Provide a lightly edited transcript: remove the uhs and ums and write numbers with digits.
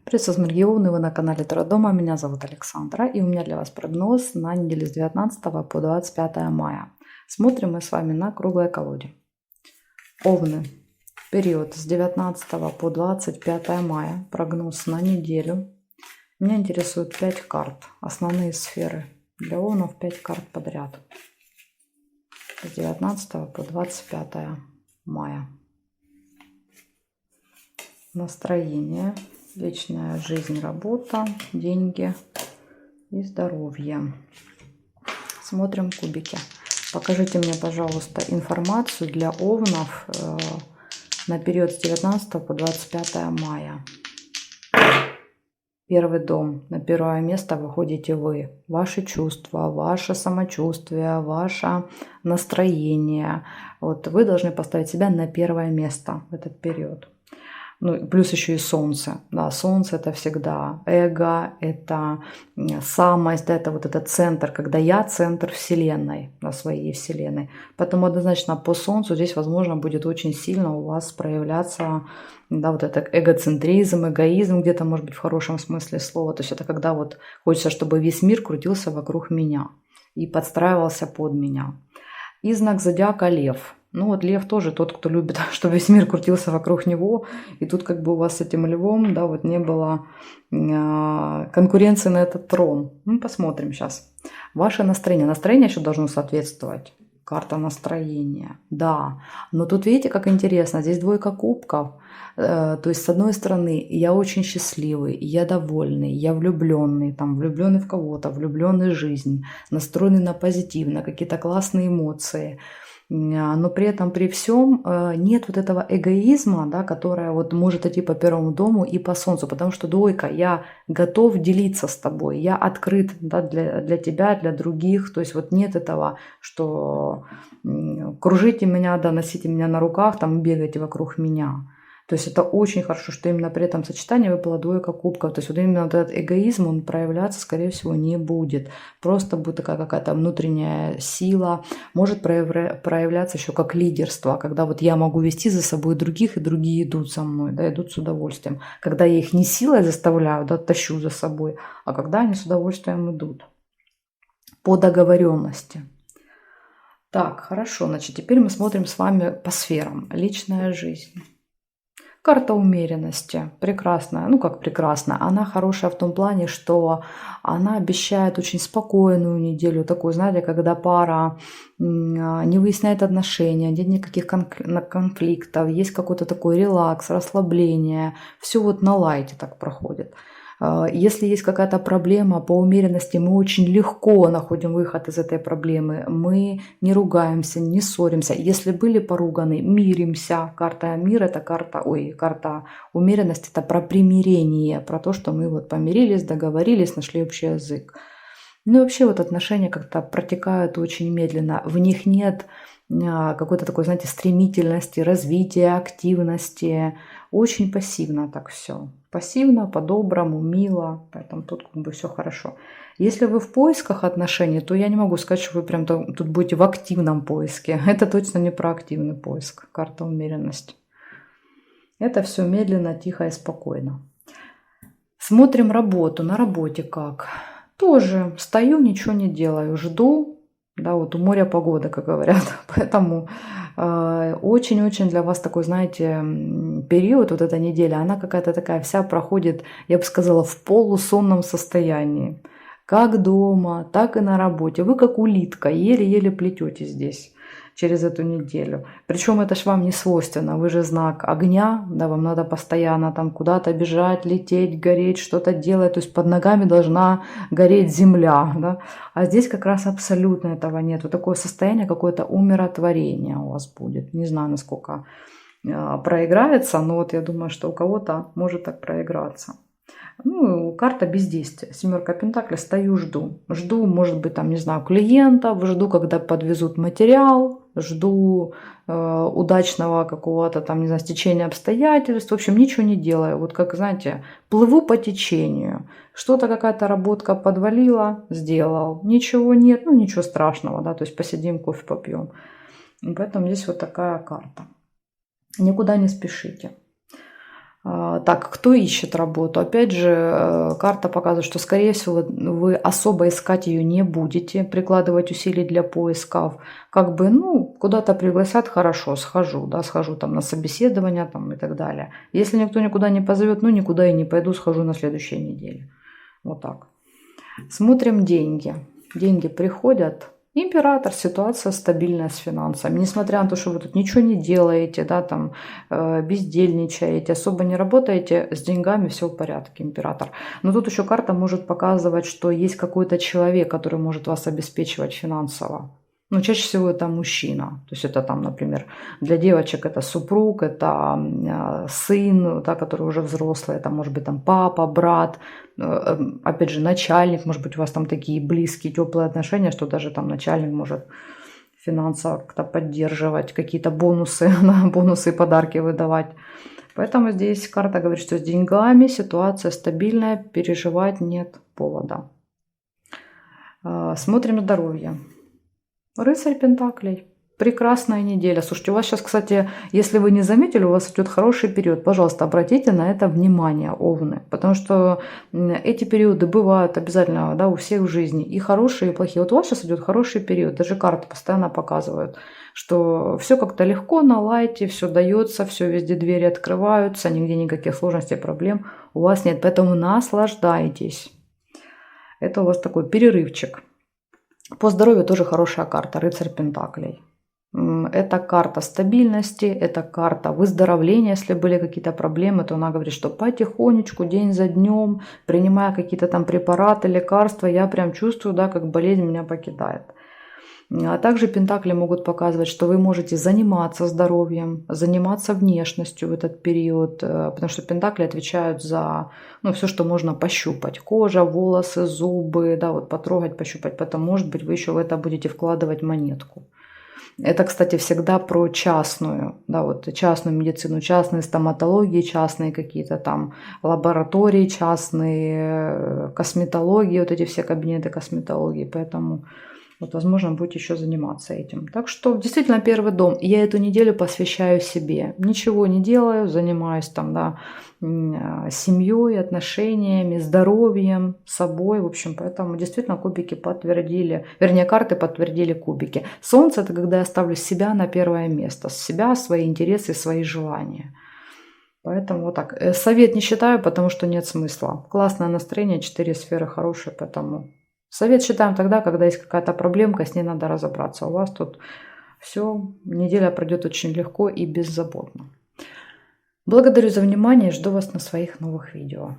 Приветствую, Смиргиовны, вы на канале Таро Дома, меня зовут Александра, и у меня для вас прогноз на неделю с 19 по 25 мая. Смотрим мы с вами на круглой колоде. Овны. Период с 19 по 25 мая, прогноз на неделю. Меня интересует 5 карт, основные сферы. Для овнов 5 карт подряд. С 19 по 25 мая. Настроение. Личная жизнь, работа, деньги и здоровье. Смотрим кубики. Покажите мне, пожалуйста, информацию для овнов на период с 19 по 25 мая. Первый дом. На первое место выходите вы. Ваши чувства, ваше самочувствие, ваше настроение. Вот вы должны поставить себя на первое место в этот период. Ну, плюс еще и солнце. Да, солнце это всегда эго, это самость, да, это вот этот центр, когда я центр вселенной, да, своей вселенной. Поэтому однозначно по солнцу здесь, возможно, будет очень сильно у вас проявляться, да, вот этот эгоцентризм, эгоизм где-то, может быть, в хорошем смысле слова. То есть это когда вот хочется, чтобы весь мир крутился вокруг меня и подстраивался под меня. И знак зодиака Лев. Ну вот Лев тоже тот, кто любит, чтобы весь мир крутился вокруг него. И тут как бы у вас с этим Львом, да, вот не было конкуренции на этот трон. Ну, посмотрим сейчас. Ваше настроение. Настроение еще должно соответствовать. Карта настроения. Да. Но тут видите, как интересно. Здесь двойка кубков. То есть, с одной стороны, я очень счастливый, я довольный, я влюбленный, там, влюбленный в кого-то, влюбленный в жизнь, настроенный на позитив, на какие-то классные эмоции. Но при этом, при всем, нет вот этого эгоизма, да, которое вот может идти по первому дому и по солнцу, потому что двойка, я готов делиться с тобой, я открыт, да, для тебя, для других, то есть вот нет этого, что кружите меня, да, носите меня на руках, там, бегайте вокруг меня. То есть это очень хорошо, что именно при этом сочетании выпала двойка кубков. То есть вот именно вот этот эгоизм, он проявляться, скорее всего, не будет. Просто будет такая какая-то внутренняя сила. Может проявляться еще как лидерство, когда вот я могу вести за собой других, и другие идут за мной, да, идут с удовольствием. Когда я их не силой заставляю, да, тащу за собой, а когда они с удовольствием идут. По договоренности. Так, хорошо, значит, теперь мы смотрим с вами по сферам. Личная жизнь. Карта умеренности. Прекрасная. Ну, как прекрасная. Она хорошая в том плане, что она обещает очень спокойную неделю. Такую, знаете, когда пара не выясняет отношения, нет никаких конфликтов, есть какой-то такой релакс, расслабление. Все вот на лайте так проходит. Если есть какая-то проблема по умеренности, мы очень легко находим выход из этой проблемы. Мы не ругаемся, не ссоримся. Если были поруганы, миримся. Карта мира – это карта умеренности – это про примирение, про то, что мы вот помирились, договорились, нашли общий язык. Ну и вообще вот отношения как-то протекают очень медленно. В них нет какой-то такой, знаете, стремительности, развития, активности. Очень пассивно так все. Пассивно, по-доброму, мило. Поэтому тут как бы все хорошо. Если вы в поисках отношений, то я не могу сказать, что вы прям тут будете в активном поиске. Это точно не про активный поиск. Карта умеренности. Это все медленно, тихо и спокойно. Смотрим работу. На работе как? Тоже стою, ничего не делаю, жду. Да, вот у моря погода, как говорят. Поэтому очень-очень для вас такой, знаете, период, вот эта неделя, она какая-то такая вся проходит, я бы сказала, в полусонном состоянии. Как дома, так и на работе. Вы как улитка, еле-еле плетете здесь через эту неделю. Причем это ж вам не свойственно. Вы же знак огня, да, вам надо постоянно там куда-то бежать, лететь, гореть, что-то делать. То есть под ногами должна гореть земля, да. А здесь как раз абсолютно этого нет. Вот такое состояние, какое-то умиротворение у вас будет. Не знаю, насколько проиграется, но вот я думаю, что у кого-то может так проиграться. Ну, карта бездействия. Семерка пентаклей. Стою, жду. Жду, может быть, там, не знаю, клиентов, жду, когда подвезут материал, жду удачного какого-то там, не знаю, стечения обстоятельств. В общем, ничего не делаю. Вот как, знаете, плыву по течению. Что-то, какая-то работка подвалила, сделал. Ничего нет, ну, ничего страшного, да, то есть посидим, кофе попьем. Поэтому здесь вот такая карта. Никуда не спешите. Так, кто ищет работу? Опять же, карта показывает, что, скорее всего, вы особо искать ее не будете, прикладывать усилий для поисков. Как бы, ну, куда-то пригласят, хорошо, схожу, да, схожу там на собеседование там и так далее. Если никто никуда не позовет, ну, никуда и не пойду, схожу на следующей неделе. Вот так. Смотрим деньги. Деньги приходят. Император, ситуация стабильная с финансами. Несмотря на то, что вы тут ничего не делаете, да, там бездельничаете, особо не работаете, с деньгами все в порядке, император. Но тут еще карта может показывать, что есть какой-то человек, который может вас обеспечивать финансово. Ну, чаще всего это мужчина. То есть это там, например, для девочек это супруг, это сын, да, который уже взрослый, это может быть там папа, брат, опять же, начальник, может быть, у вас там такие близкие, теплые отношения, что даже там начальник может финансово как-то поддерживать, какие-то бонусы, бонусы и подарки выдавать. Поэтому здесь карта говорит, что с деньгами ситуация стабильная, переживать нет повода. Смотрим здоровье. Рыцарь Пентаклей. Прекрасная неделя. Слушайте, у вас сейчас, кстати, если вы не заметили, у вас идет хороший период. Пожалуйста, обратите на это внимание, овны. Потому что эти периоды бывают обязательно, да, у всех в жизни. И хорошие, и плохие. Вот у вас сейчас идет хороший период. Даже карты постоянно показывают, что все как-то легко на лайте, все дается, все везде двери открываются, нигде никаких сложностей, проблем у вас нет. Поэтому наслаждайтесь. Это у вас такой перерывчик. По здоровью тоже хорошая карта, рыцарь Пентаклей. Это карта стабильности, это карта выздоровления. Если были какие-то проблемы, то она говорит, что потихонечку, день за днем, принимая какие-то там препараты, лекарства, я прям чувствую, да, как болезнь меня покидает. А также пентакли могут показывать, что вы можете заниматься здоровьем, заниматься внешностью в этот период, потому что пентакли отвечают за, ну, все, что можно пощупать. Кожа, волосы, зубы, да, вот потрогать, пощупать. Поэтому, может быть, вы еще в это будете вкладывать монетку. Это, кстати, всегда про частную, да, вот частную медицину, частные стоматологии, частные какие-то там лаборатории, частные косметологии, вот эти все кабинеты косметологии. Поэтому вот, возможно, будете еще заниматься этим. Так что действительно первый дом. Я эту неделю посвящаю себе. Ничего не делаю, занимаюсь там, да, семьей, отношениями, здоровьем, собой. В общем, поэтому действительно кубики подтвердили, вернее, карты подтвердили кубики. Солнце — это когда я ставлю себя на первое место. Себя, свои интересы, свои желания. Поэтому вот так. Совет не считаю, потому что нет смысла. Классное настроение, 4 сферы хорошие, поэтому... Совет считаем тогда, когда есть какая-то проблемка, с ней надо разобраться. У вас тут все, неделя пройдет очень легко и беззаботно. Благодарю за внимание и жду вас на своих новых видео.